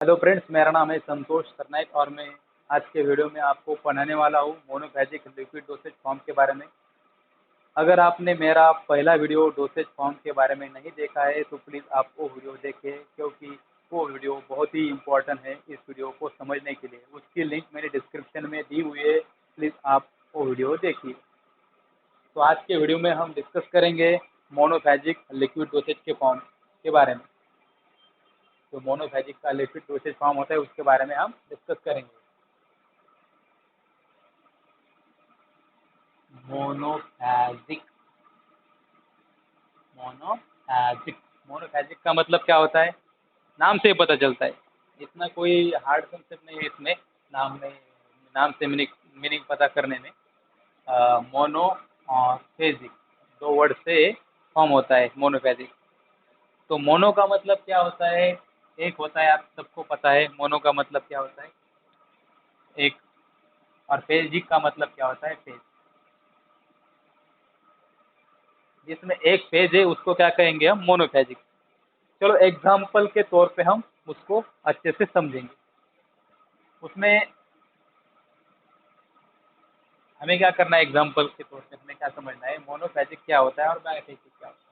Hello friends, मेरा नाम है संतोष सरनाइक और मैं आज के वीडियो में आपको पढ़ाने वाला हूँ मोनोफेजिक लिक्विड डोसेज फॉर्म के बारे में। अगर आपने मेरा पहला वीडियो डोसेज फॉर्म के बारे में नहीं देखा है तो प्लीज़ आप वो वीडियो देखें, क्योंकि वो वीडियो बहुत ही इम्पोर्टेंट है इस वीडियो को समझने के लिए। उसकी लिंक मेरे डिस्क्रिप्शन में दी हुई है, प्लीज़ आप वो वीडियो देखिए। तो आज के वीडियो में हम डिस्कस करेंगे मोनोफेजिक लिक्विड डोसेज के फॉर्म के बारे में। जो मोनोफेजिक का लिक्विड डोसेज फॉर्म होता है उसके बारे में हम डिस्कस करेंगे। मोनोफेजिक मोनोफेजिक मोनोफेजिक का मतलब क्या होता है? नाम से ही पता चलता है। इतना कोई हार्ड कंसेप्ट नहीं है इसमें। नाम से मीनिंग पता करने में। मोनो और फेजिक दो वर्ड से फॉर्म होता है मोनोफेजिक। तो मोनो का मतलब क्या होता है? एक होता है, आप सबको पता है मोनो का मतलब क्या होता है, एक। और फेजिक का मतलब क्या होता है, फेज। जिसमें एक फेज है उसको क्या कहेंगे हम, मोनोफेजिक। चलो एग्जाम्पल के तौर पे हम उसको अच्छे से समझेंगे। उसमें हमें क्या करना है, एग्जाम्पल के तौर पे हमें क्या समझना है, मोनोफेजिक क्या होता है और बायोफेजिक क्या होता है।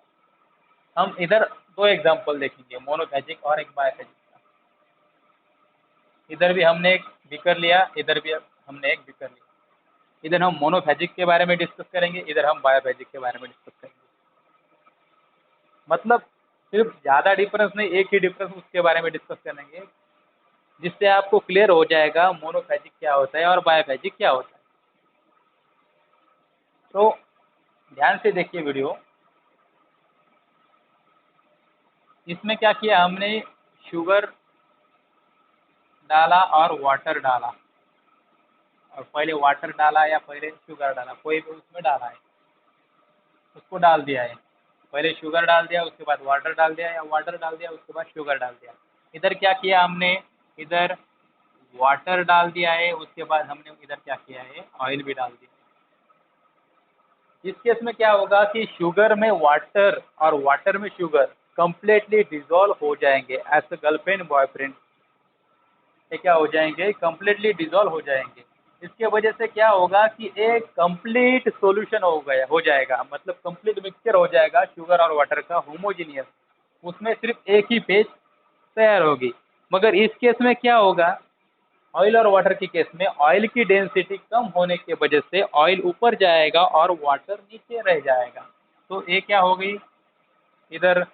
हम इधर दो एग्जाम्पल देखेंगे, मोनोफेजिक और एक बायोफेजिक का। इधर भी हमने एक बीकर लिया, इधर भी हमने एक बीकर लिया। इधर हम मोनोफेजिक के बारे में डिस्कस करेंगे, इधर हम बायोफेजिक के बारे में डिस्कस करेंगे। मतलब सिर्फ ज़्यादा डिफरेंस नहीं, एक ही डिफरेंस उसके बारे में डिस्कस करेंगे, जिससे आपको क्लियर हो जाएगा मोनोफेजिक क्या होता है और बायोफेजिक क्या होता है। तो ध्यान से देखिए वीडियो। इसमें क्या किया हमने, शुगर डाला और वाटर डाला, और पहले वाटर डाला या पहले शुगर डाला, कोई भी उसमें डाला है, उसको डाल दिया है। पहले शुगर डाल दिया, उसके बाद वाटर डाल दिया, या वाटर डाल दिया उसके बाद शुगर डाल दिया। इधर क्या किया हमने, इधर वाटर डाल दिया है, उसके बाद हमने इधर क्या किया है, ऑयल भी डाल दिया। इस केस में क्या होगा कि शुगर में वाटर और वाटर में शुगर कंप्लीटली डिजोल्व हो जाएंगे। एज अ गर्लफ्रेंड बॉयफ्रेंड ये क्या हो जाएंगे, कंप्लीटली डिजोल्व हो जाएंगे। इसके वजह से क्या होगा कि एक कंप्लीट सॉल्यूशन हो जाएगा, मतलब कंप्लीट मिक्सचर हो जाएगा शुगर और वाटर का, होमोजीनियस। उसमें सिर्फ एक ही फेज तैयार होगी। मगर इस केस में क्या होगा, ऑयल और वाटर के केस में ऑयल की डेंसिटी कम होने की वजह से ऑयल ऊपर जाएगा और वाटर नीचे रह जाएगा। तो ये क्या हो गई, इधर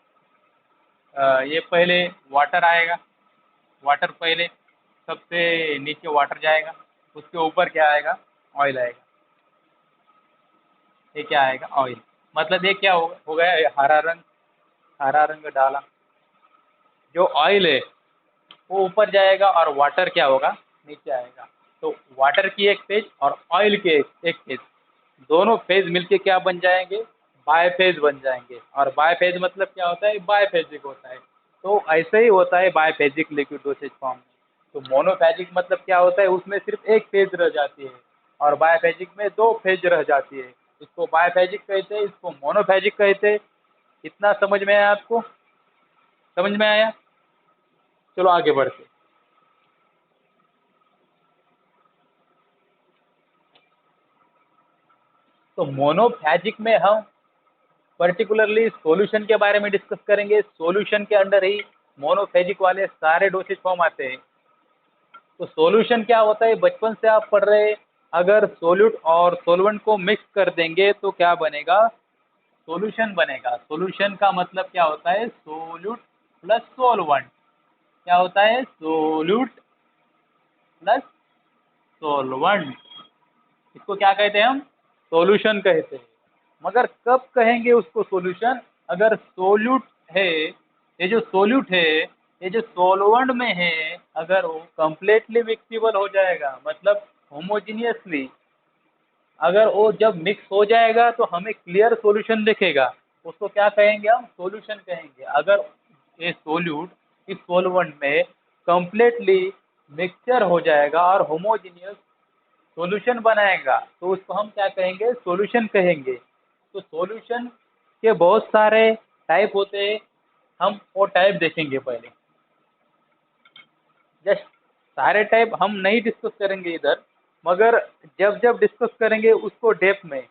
ये पहले वाटर आएगा, वाटर पहले सबसे नीचे वाटर जाएगा, उसके ऊपर क्या आएगा, ऑयल आएगा। ये क्या आएगा, ऑयल। मतलब ये क्या हो गया, ये हरा रंग डाला। जो ऑयल है वो ऊपर जाएगा और वाटर क्या होगा, नीचे आएगा। तो वाटर की एक फेज और ऑयल के एक फेज, दोनों फेज मिलके क्या बन जाएंगे, बायफेज बन जाएंगे। और बायफेज मतलब क्या होता है, बायफेजिक होता है। तो ऐसे ही होता है बायफेजिक लिक्विड डोसेज फॉर्म में। तो मोनोफेजिक मतलब क्या होता है, उसमें सिर्फ एक फेज रह जाती है, और बायफेजिक में दो फेज रह जाती है। इसको बायफेजिक कहते हैं, इसको मोनोफेजिक कहते हैं। इतना समझ में आया आपको, समझ में आया? चलो आगे बढ़ते। तो मोनोफेजिक में हम पर्टिकुलरली सॉल्यूशन के बारे में डिस्कस करेंगे। सॉल्यूशन के अंडर ही मोनोफेजिक वाले सारे डोसेज फॉर्म आते हैं। तो सॉल्यूशन क्या होता है, बचपन से आप पढ़ रहे हैं। अगर सोल्यूट और सोलवेंट को मिक्स कर देंगे तो क्या बनेगा, सॉल्यूशन बनेगा। सॉल्यूशन का मतलब क्या होता है, सोल्यूट प्लस सोलवेंट। क्या होता है, सोल्यूट प्लस सोलवेंट। इसको क्या कहते हैं हम, सॉल्यूशन कहते हैं। मगर कब कहेंगे उसको सॉल्यूशन, अगर सोल्यूट है, ये जो सोल्यूट है, ये जो सोलवेंट में है, अगर वो कंप्लीटली मिक्सिबल हो जाएगा, मतलब होमोजीनियसली, अगर वो जब मिक्स हो जाएगा तो हमें क्लियर सॉल्यूशन दिखेगा, उसको क्या कहेंगे हम, सॉल्यूशन कहेंगे। अगर ये सोल्यूट इस सोलवेंट में कंप्लीटली मिक्सचर हो जाएगा और होमोजीनियस सॉल्यूशन बनाएगा तो उसको हम क्या कहेंगे, सॉल्यूशन कहेंगे। तो सॉल्यूशन के बहुत सारे टाइप होते हैं, हम वो टाइप देखेंगे पहले। जस्ट सारे टाइप हम नहीं डिस्कस करेंगे इधर, मगर जब जब डिस्कस करेंगे उसको डेप्थ में,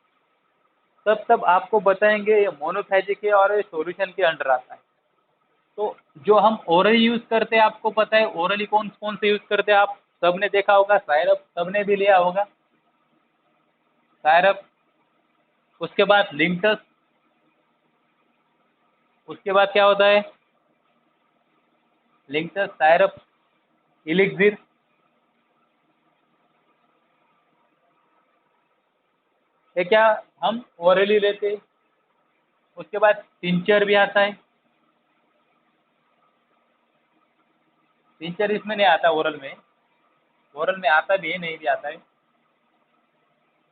तब तब आपको बताएंगे ये मोनोफेजिक है और ये सॉल्यूशन के अंडर आता है। तो जो हम ओरली यूज करते हैं, आपको पता है ओरली कौन कौन से यूज करते हैं, आप सबने देखा होगा, सायरप सबने भी लिया होगा, सायरप, उसके बाद लिंटस, उसके बाद क्या होता है, लिंटस, सायरप, इलिक्सिर, ये क्या हम ओरली लेते हैं। उसके बाद टिंचर भी आता है, टिंचर इसमें नहीं आता ओरल में, ओरल में आता भी है नहीं भी आता है,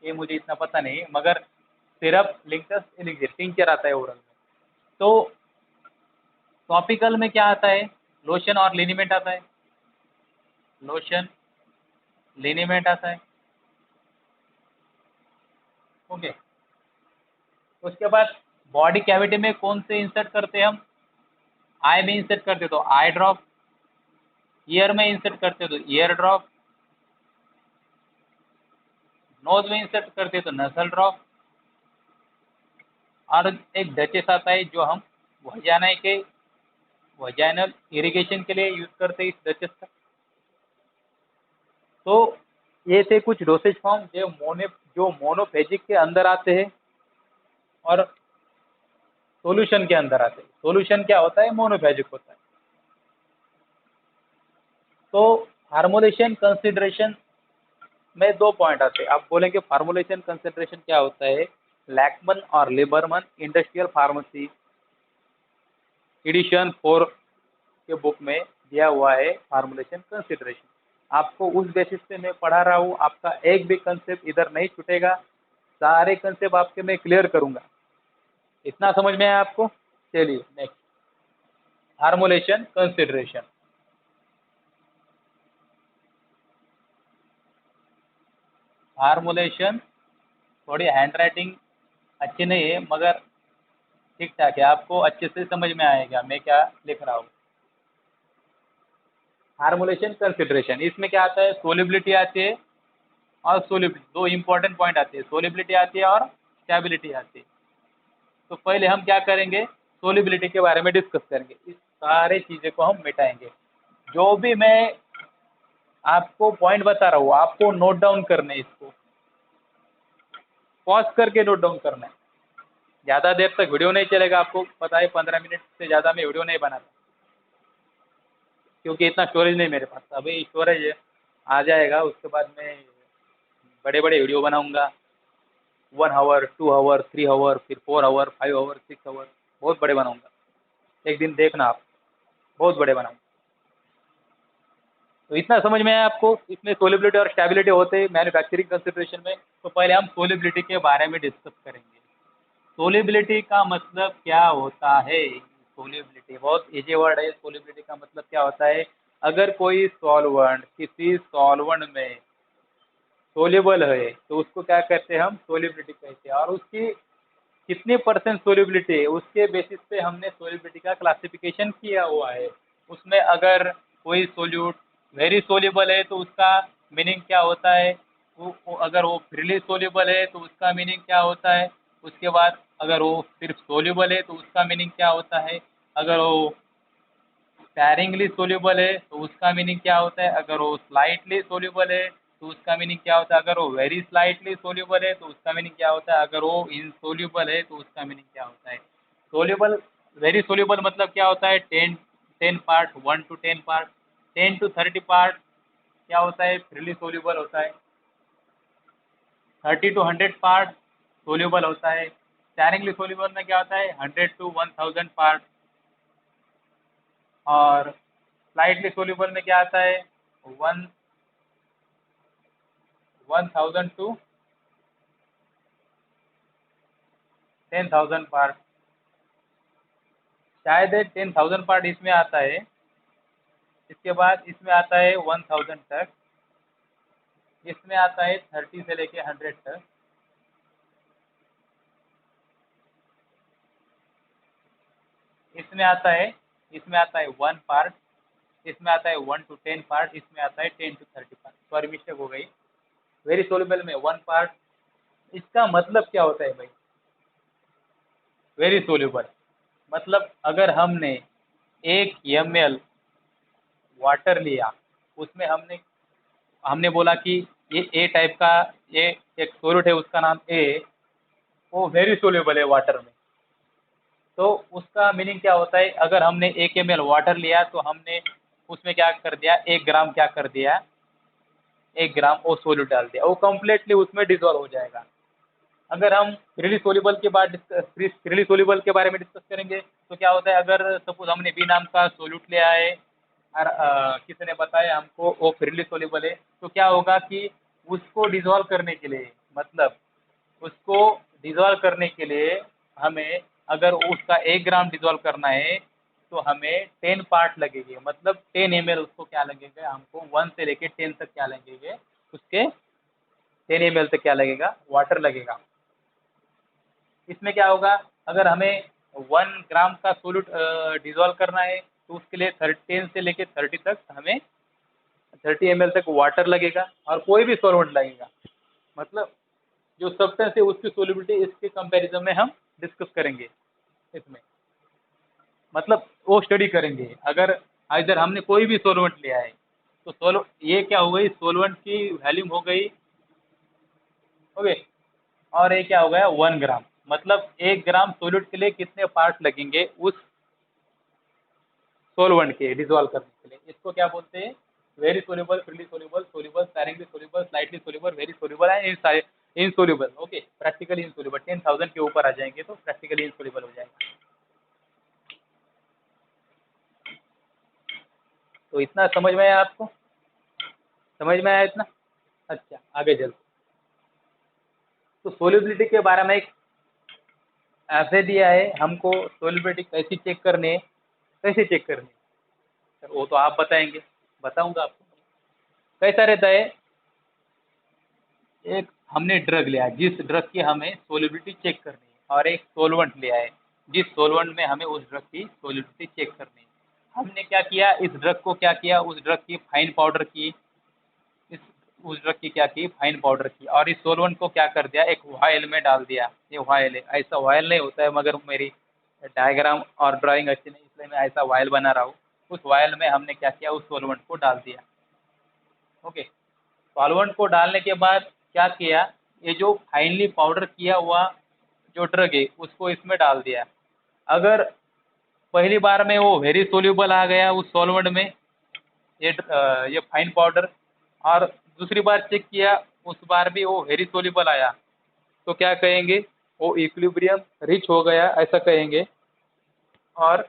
ये मुझे इतना पता नहीं, मगर सिरप, लिंटस, इलिक्सिर, टिंचर आता है ओरल में। तो टॉपिकल में क्या आता है, लोशन और लिनीमेंट आता है, लोशन, लिनीमेंट आता है। ओके, उसके बाद बॉडी कैविटी में कौन से इंसर्ट करते हैं हम, आई में इंसर्ट करते तो आई ड्रॉप, ईयर में इंसर्ट करते तो ईयर ड्रॉप, नोज में इंसर्ट करते तो नसल ड्रॉप, और एक डचेस आता है जो हम वजाना के वजाइनल इरिगेशन के लिए यूज करते हैं इस डचेस का। तो ये थे कुछ डोसेज फॉर्म जो मोनोफेजिक के अंदर आते हैं और सॉल्यूशन के अंदर आते हैं। सॉल्यूशन क्या होता है, मोनोफेजिक होता है। तो फार्मुलेशन कंसिडरेशन में दो पॉइंट आते हैं। आप बोलेंगे फार्मुलेशन कंसिडरेशन क्या होता है, लैकमन और लिबरमन इंडस्ट्रियल फार्मेसी एडिशन 4 के बुक में दिया हुआ है फार्मुलेशन कंसिडरेशन। आपको उस बेसिस पे मैं पढ़ा रहा हूँ, आपका एक भी कंसेप्ट इधर नहीं छूटेगा, सारे कंसेप्ट आपके मैं क्लियर करूंगा। इतना समझ में आया आपको? चलिए नेक्स्ट, फार्मुलेशन कंसिडरेशन। फार्मुलेशन, थोड़ी हैंड राइटिंग अच्छी नहीं है, मगर ठीक ठाक है, आपको अच्छे से समझ में आएगा मैं क्या लिख रहा हूँ। फार्मुलेशन कंसिडरेशन, इसमें क्या आता है, सोलिबिलिटी आती है और सोलिबिलिटी, दो इंपॉर्टेंट पॉइंट आते हैं, सोलिबिलिटी आती है और स्टेबिलिटी आती है। तो पहले हम क्या करेंगे, सोलिबिलिटी के बारे में डिस्कस करेंगे, इस सारे चीज़ें को हम मिटाएंगे। जो भी मैं आपको पॉइंट बता रहा हूँ, आपको नोट डाउन करना है, इसको पॉज करके नोट डाउन करना है। ज़्यादा देर तक वीडियो नहीं चलेगा, आपको पता है 15 मिनट से ज़्यादा मैं वीडियो नहीं बनाता, क्योंकि इतना स्टोरेज नहीं मेरे पास। अभी स्टोरेज है, आ जाएगा, उसके बाद मैं बड़े बड़े वीडियो बनाऊंगा, 1 आवर, 2 आवर, 3 आवर, फिर 4 आवर, 5 आवर, 6 आवर, बहुत बड़े बनाऊंगा। एक दिन देखना आप, बहुत बड़े बनाऊंगा। तो इतना समझ में आया आपको, इसमें सोलिबिलिटी और स्टेबिलिटी होते हैं मैन्युफैक्चरिंग कंसिडरेशन में। तो पहले हम सोलिबिलिटी के बारे में डिस्कस करेंगे। सोलिबिलिटी का मतलब क्या होता है, सोलिबिलिटी बहुत इजी वर्ड है। सोलिबिलिटी का मतलब क्या होता है, अगर कोई सॉल्वेंट किसी सॉल्वेंट में सोल्यूबल है तो उसको क्या कहते हैं, हम सोलिबिलिटी कहते हैं। और उसकी कितने परसेंट सोल्यूबिलिटी है, उसके बेसिस पे हमने सोल्यूबिलिटी का क्लासिफिकेशन किया हुआ है। उसमें अगर कोई सोल्यूट वेरी सोल्यूबल है तो उसका मीनिंग क्या होता है, अगर वो फ्रीली सोल्यूबल है तो उसका मीनिंग क्या होता है। उसके बाद अगर वो सिर्फ सोल्यूबल है तो उसका मीनिंग क्या होता है। अगर वो स्पैरिंगली सोल्यूबल है तो उसका मीनिंग क्या होता है। अगर वो स्लाइटली सोल्यूबल है तो उसका मीनिंग क्या होता है। अगर वो वेरी स्लाइटली सोल्यूबल है तो उसका मीनिंग क्या होता है। अगर वो इनसोल्यूबल है तो उसका मीनिंग क्या होता है। सोल्यूबल, वेरी सोल्यूबल मतलब क्या होता है, 10 part, 1 to 10 part, 10 to 30 part क्या होता है, फ्रीली सोल्यूबल होता है। 30 to 100 पार्ट सोल्यूबल होता है। स्पैरिंगली सोल्यूबल में क्या होता है, 100 to 1000 पार्ट। और स्लाइटली सोल्यूबल में क्या आता है, 1000 to 10,000 पार्ट। शायद 10,000 पार्ट इसमें आता है। इसके बाद इसमें आता है 1000 तक। इसमें आता है 30 से लेके 100 तक। इसमें आता है 1 पार्ट। इसमें आता है 1 to 10 पार्ट, इसमें आता है 10 to 30 पार्ट। सॉरी मिस्टेक हो गई, वेरी सोल्यूबल में 1 पार्ट। इसका मतलब क्या होता है भाई, वेरी सोल्यूबल मतलब अगर हमने 1 ml वाटर लिया, उसमें हमने हमने बोला कि ये ए टाइप का, ये एक सोल्यूट है उसका नाम ए, वो वेरी सोल्यूबल है वाटर में। तो उसका मीनिंग क्या होता है, अगर हमने 1 ml वाटर लिया तो हमने उसमें क्या कर दिया, 1 ग्राम क्या कर दिया, 1 ग्राम वो सोल्यूट डाल दिया, वो कम्प्लीटली उसमें डिजोल्व हो जाएगा। अगर हम फ्रीली सोल्यूबल के बाद फ्रीली सोल्यूबल के बारे में डिस्कस करेंगे तो क्या होता है, अगर सपोज हमने बी नाम का सोल्यूट लिया है और किसी ने बताया हमको वो फ्रीली सोल्यूबल है, तो क्या होगा कि उसको डिजोल्व करने के लिए, मतलब उसको डिजोल्व करने के लिए हमें, अगर उसका 1 ग्राम डिजोल्व करना है तो हमें 10 पार्ट लगेंगे, मतलब 10 ml उसको क्या लगेगा हमको, 1 से लेके 10 तक क्या लगेंगे उसके, 10 ml तक क्या लगेगा, वाटर लगेगा। इसमें क्या होगा, अगर हमें 1 ग्राम का सोल्यूट डिजोल्व करना है तो उसके लिए 10 से लेके 30 तक हमें 30 ml तक वाटर लगेगा और कोई भी सॉल्वेंट लगेगा। मतलब जो सब्सटेंस है उसकी सोल्युबिलिटी इसके कंपैरिजन में हम डिस्कस करेंगे इसमें, मतलब वो स्टडी करेंगे। अगर इधर हमने कोई भी सॉल्वेंट लिया है तो ये क्या हो गई, सॉल्वेंट की वैल्यूम हो गई, ओके, और ये क्या हो गया 1 ग्राम, मतलब 1 ग्राम सोल्यूट के लिए कितने पार्ट लगेंगे उस सोलवेंट के डिजोल्व करने के लिए। इसको क्या बोलते हैं, very soluble, freely soluble, soluble, sparingly soluble, slightly soluble, very soluble and insoluble. Okay, practically insoluble, 10,000 के ऊपर आ जाएंगे तो प्रैक्टिकली इनसोल्यूबल हो जाएगा। तो इतना समझ में आया आपको, समझ में आया इतना? अच्छा, आगे चलते। तो सोल्यूबिलिटी के बारे में एक ऐसे दिया है हमको, सोल्यूबिलिटी कैसी चेक करनी है, कैसे चेक करनी है सर, वो तो आप बताएंगे, बताऊंगा आपको। कैसा रहता है, एक हमने ड्रग लिया, जिस ड्रग की हमें सोल्यूबिलिटी चेक करनी है, और एक सोलवेंट लिया है जिस सोलवेंट में हमें उस ड्रग की सोल्यूबिलिटी चेक करनी है। हमने क्या किया, इस ड्रग को क्या किया, उस ड्रग की फाइन पाउडर की, इस उस ड्रग की क्या की, फाइन पाउडर की, और इस सोलवेंट को क्या कर दिया, एक वायल में डाल दिया। ये वायल है, ऐसा वायल नहीं होता है, मगर मेरी डायग्राम और ड्राइंग अच्छी नहीं इसलिए मैं ऐसा वायल बना रहा हूँ। उस वायल में हमने क्या किया, उस सोलवेंट को डाल दिया। ओके, सॉल्वेंट को डालने के बाद क्या किया, ये जो फाइनली पाउडर किया हुआ जो ड्रग है उसको इसमें डाल दिया। अगर पहली बार में वो वेरी सोल्यूबल आ गया उस सॉल्वेंट में, ये फाइन पाउडर, और दूसरी बार चेक किया उस बार भी वो वेरी सोल्यूबल आया, तो क्या कहेंगे, वो इक्विलिब्रियम रिच हो गया ऐसा कहेंगे, और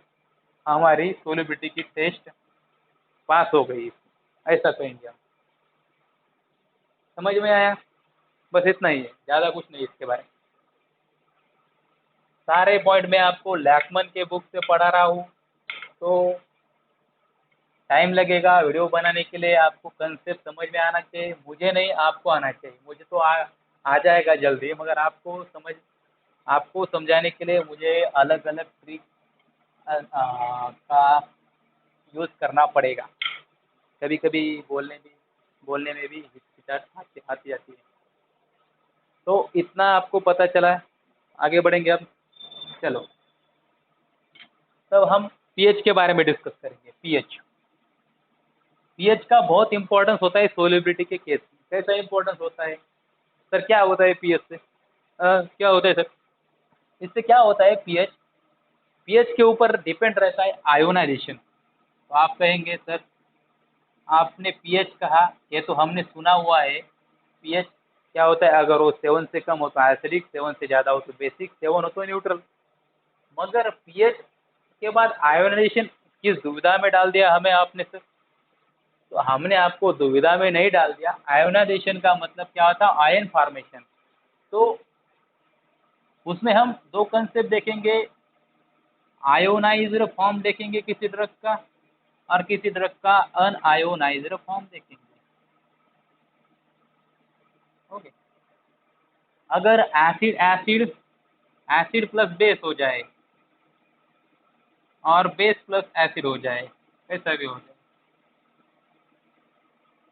हमारी सोल्यूबिलिटी की टेस्ट पास हो गई ऐसा कहेंगे हम। समझ में आया? बस इतना ही है, ज़्यादा कुछ नहीं इसके बारे में। सारे पॉइंट मैं आपको लैकमन के बुक से पढ़ा रहा हूँ, तो टाइम लगेगा वीडियो बनाने के लिए, आपको कंसेप्ट समझ में आना चाहिए, मुझे नहीं आपको आना चाहिए। मुझे तो आ जाएगा जल्दी, मगर आपको समझाने के लिए मुझे अलग अलग ट्रिक का यूज़ करना पड़ेगा। कभी कभी बोलने में भी हिचकिचाहट आती आती आती है। तो इतना आपको पता चला, आगे बढ़ेंगे अब। चलो, तब हम पीएच के बारे में डिस्कस करेंगे। पीएच पीएच का बहुत इंपॉर्टेंस होता है सोल्युबिलिटी के केस में। कैसा इंपॉर्टेंस होता है सर, क्या होता है पीएच से, क्या होता है सर, इससे क्या होता है, पीएच पीएच के ऊपर डिपेंड रहता है आयोनाइजेशन। तो आप कहेंगे सर आपने पीएच कहा, ये तो हमने सुना हुआ है, पीएच क्या होता है, अगर वो 7 से कम हो तो एसिडिक, 7 से ज़्यादा हो तो बेसिक, 7 हो तो न्यूट्रल। मगर पीएच के बाद आयोनाइजेशन किस दुविधा में डाल दिया हमें आपने सर, तो हमने आपको दुविधा में नहीं डाल दिया। आयोनाइजेशन का मतलब क्या होता है, आयन फॉर्मेशन। तो उसमें हम दो कंसेप्ट देखेंगे, आयोनाइज्ड फॉर्म देखेंगे किसी ड्रग का, और किसी ड्रग का अनआयोनाइज्ड फॉर्म देखेंगे। ओके, अगर acid acid acid plus base हो जाए और बेस प्लस एसिड हो जाए, ऐसा भी हो जाए,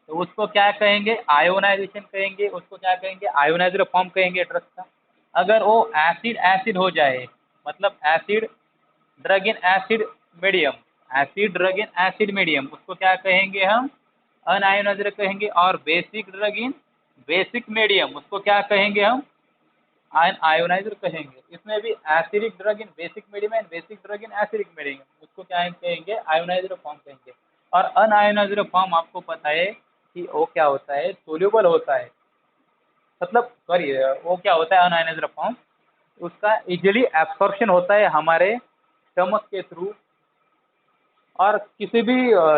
तो उसको क्या कहेंगे, आयोनाइजेशन कहेंगे, उसको क्या कहेंगे, आयोनाइज्ड फॉर्म कहेंगे ड्रग का। अगर वो एसिड एसिड हो जाए, मतलब acid drug in acid medium, acid drug in acid medium, उसको क्या कहेंगे हम, अनआयोनाइज्ड कहेंगे। और basic drug in basic medium, उसको क्या कहेंगे हम, आयोनाइज्ड कहेंगे। इसमें भी acidic drug in basic medium and basic drug in acidic medium, उसको क्या कहेंगे, आयोनाइज्ड फॉर्म कहेंगे। और अनआयोनाइज्ड फॉर्म आपको पता है कि वो क्या होता है, सोल्यूबल होता है, मतलब सॉरी वो क्या होता है अनआयोनाइज्ड फॉर्म, उसका इजीली एब्सॉर्प्शन होता है हमारे स्टमक के थ्रू और किसी भी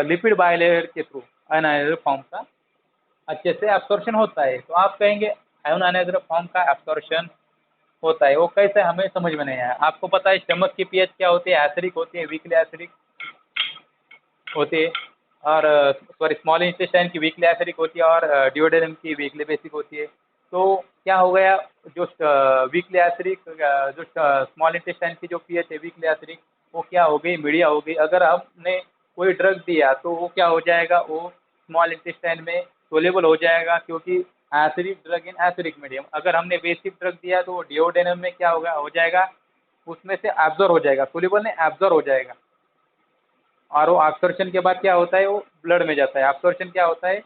लिपिड बायलेयर के थ्रू, अनआयोनाइज्ड फॉर्म का अच्छे से एब्सॉर्प्शन होता है। तो आप कहेंगे अनआयोनाइज्ड फॉर्म का एब्सॉर्प्शन होता है, वो कैसे हमें समझ में नहीं आया। आपको पता है स्टमक की पीएच क्या होती है, एसिडिक होती है, वीकली एसिडिक होती है। और सॉरी स्मॉल इंटेस्टाइन की वीकली एसिडिक होती है और डिओडेनम की वीकली बेसिक होती है। तो क्या हो गया, जो वीकली एसिडिक, जो स्मॉल इंटेस्टाइन की जो पीएच है वीकली एसिडिक, वो क्या हो गई, मीडिया हो गई। अगर हमने कोई ड्रग दिया तो वो क्या हो जाएगा, वो स्मॉल इंटेस्टाइन में सोलेबल हो जाएगा, क्योंकि acidic drug in acidic medium. अगर हमने बेसिक ड्रग दिया तो वो डिओडेनम में क्या होगा, हो जाएगा, उसमें से एब्जॉर्ब हो जाएगा, सोलेबल में एब्जॉर्ब हो जाएगा। और वो अब्सॉर्प्शन के बाद क्या होता है, वो ब्लड में जाता है। अब्सॉर्प्शन क्या होता है,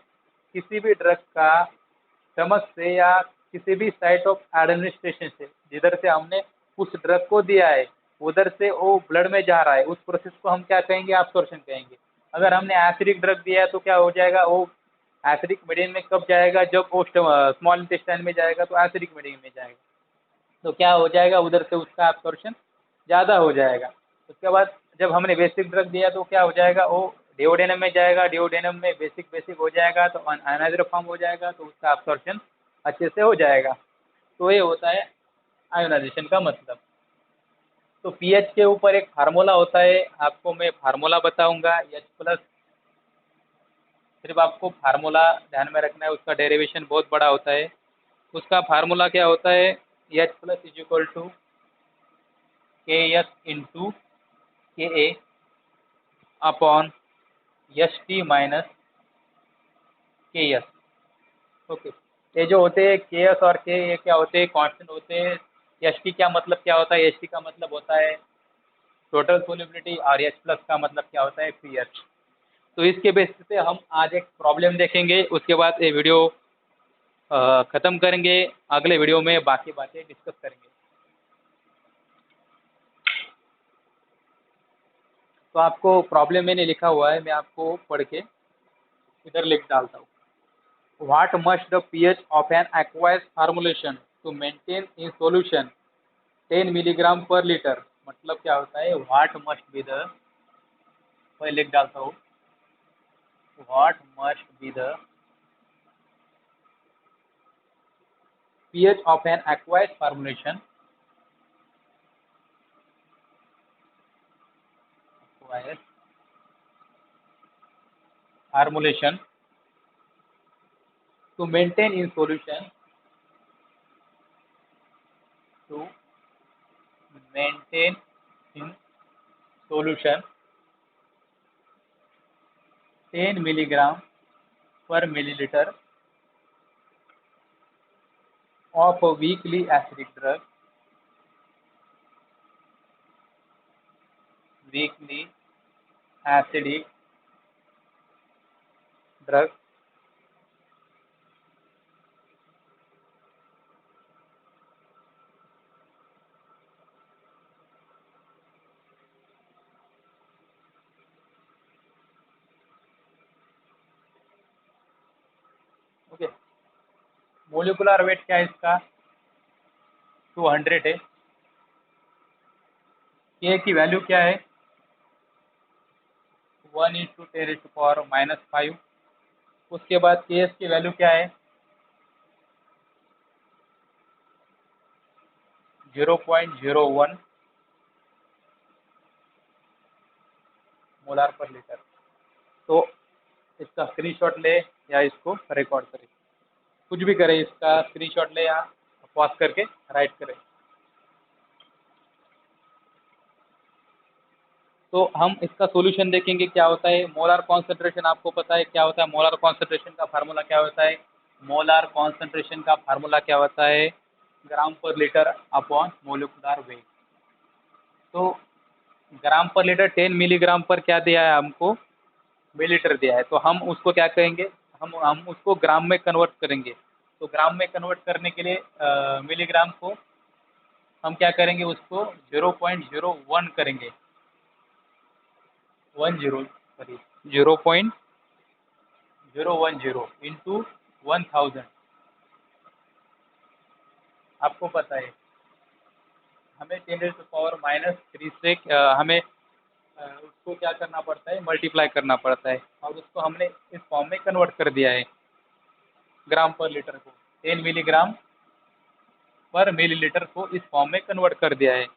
किसी भी ड्रग का स्टमक से या किसी भी साइट ऑफ एडमिनिस्ट्रेशन से, जिधर से हमने उस ड्रग को दिया है उधर से वो ब्लड में जा रहा है, उस प्रोसेस को हम क्या कहेंगे, अब्सॉर्प्शन कहेंगे। अगर हमने एसिडिक ड्रग दिया है तो क्या हो जाएगा, वो एसिडिक मीडियम में कब जाएगा, जब वो स्मॉल इंटेस्टाइन में जाएगा तो एसिडिक मीडियम में जाएगा। तो क्या हो जाएगा, उधर से उसका अब्सॉर्प्शन ज़्यादा हो जाएगा। उसके बाद जब हमने बेसिक ड्रग दिया तो क्या हो जाएगा, वो डिओडेनम में जाएगा, डिओडेनम में बेसिक बेसिक हो जाएगा तो आयनाइज्ड फॉर्म हो जाएगा, तो उसका अब्सॉर्प्शन अच्छे से हो जाएगा। तो ये होता है आयोनाइजेशन का मतलब। तो पीएच के ऊपर एक फार्मूला होता है, आपको मैं फार्मूला बताऊंगा, H+। सिर्फ आपको फार्मूला ध्यान में रखना है, उसका डेरिवेशन बहुत बड़ा होता है। उसका फार्मूला क्या होता है, H+ is equal to KS into KA upon ST minus KS। Okay, ये जो होते हैं KS और K, ये क्या होते हैं, कांस्टेंट होते हैं। ST क्या मतलब क्या होता है, ST का मतलब होता है टोटल सोलिबिलिटी, और H+ का मतलब क्या होता है, पीएच। तो इसके बेसिस पे हम आज एक प्रॉब्लम देखेंगे, उसके बाद ये वीडियो ख़त्म करेंगे। अगले वीडियो में बाकी बातें डिस्कस करेंगे। तो आपको प्रॉब्लम मैंने लिखा हुआ है, मैं आपको पढ़ के इधर लिख डालता हूँ। What must the pH of an aqueous formulation to maintain in solution 10 milligram पर लीटर, मतलब क्या होता है, What must be the, मैं लिख डालता हूँ, What must be the pH of an aqueous formulation, aqueous formulation to maintain in solution, to maintain in solution 10 milligram पर millilitre of a weakly acidic drug, weakly acidic drug okay. Molecular weight क्या है इसका, 200 है। के की value क्या है, 1 × 10⁻⁻⁵। उसके बाद के एस की वैल्यू क्या है, 0.01 मोलार पर लीटर। तो इसका स्क्रीनशॉट ले या इसको रिकॉर्ड करें, कुछ भी करें, इसका स्क्रीनशॉट ले या पॉज करके राइट करें। तो हम इसका सॉल्यूशन देखेंगे क्या होता है। मोलार कॉन्सेंट्रेशन आपको पता है क्या होता है, मोलार कॉन्सेंट्रेशन का फार्मूला क्या होता है, मोलार कॉन्सेंट्रेशन का फार्मूला क्या होता है, ग्राम पर लीटर अपॉन मोलिकुलर वेट। तो ग्राम पर लीटर 10 मिलीग्राम पर क्या दिया है हमको, मिलीलीटर दिया है। तो हम उसको क्या करेंगे, हम उसको ग्राम में कन्वर्ट करेंगे। तो ग्राम में कन्वर्ट करने के लिए मिलीग्राम को हम क्या करेंगे, उसको 0.01 करेंगे, 0.010 इंटू 1000। आपको पता है हमें 10⁻³ से हमें उसको क्या करना पड़ता है, मल्टीप्लाई करना पड़ता है, और उसको हमने इस फॉर्म में कन्वर्ट कर दिया है ग्राम पर लीटर को, 10 मिलीग्राम पर मिलीलीटर को इस फॉर्म में कन्वर्ट कर दिया है।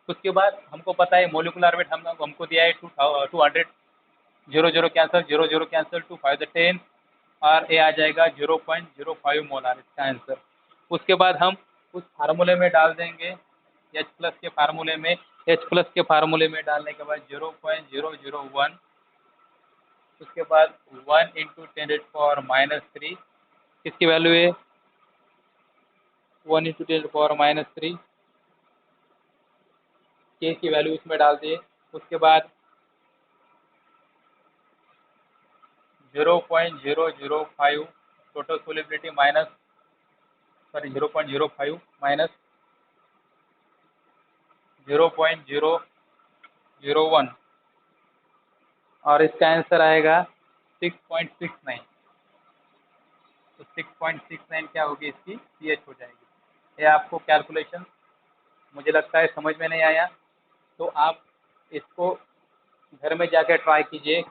उसके बाद हमको पता है मोलिकुलर वेट हमको दिया है 200, 0 कैंसिल 0 कैंसिल 2 5 10 और ये आ जाएगा 0.05 मोलार इसका आंसर। उसके बाद हम उस फार्मूले में डाल देंगे H प्लस के फार्मूले में, H प्लस के फार्मूले में डालने के बाद 0.001, उसके बाद 1 इंटू 10⁻³ किसकी वैल्यू है, 1 इंटू 10⁻³ के की वैल्यू इसमें डाल दिए। उसके बाद 0.005 टोटल सोलिबिलिटी माइनस 0.05 माइनस 0.001 और इसका आंसर आएगा 6.69। तो 6.69 क्या होगी, इसकी pH हो जाएगी। ये आपको कैलकुलेशन मुझे लगता है समझ में नहीं आया, तो आप इसको घर में जाकर ट्राई कीजिए,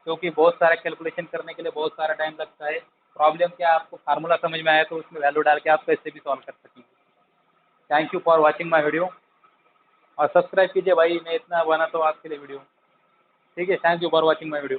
क्योंकि बहुत सारा कैलकुलेशन करने के लिए बहुत सारा टाइम लगता है। प्रॉब्लम क्या, आपको फार्मूला समझ में आया तो उसमें वैल्यू डाल के आप कैसे भी सॉल्व कर सकेंगे। Thank you for watching my video, और सब्सक्राइब कीजिए भाई, मैं इतना बनाता हूँ आपके लिए वीडियो। ठीक है, thank you for watching my video.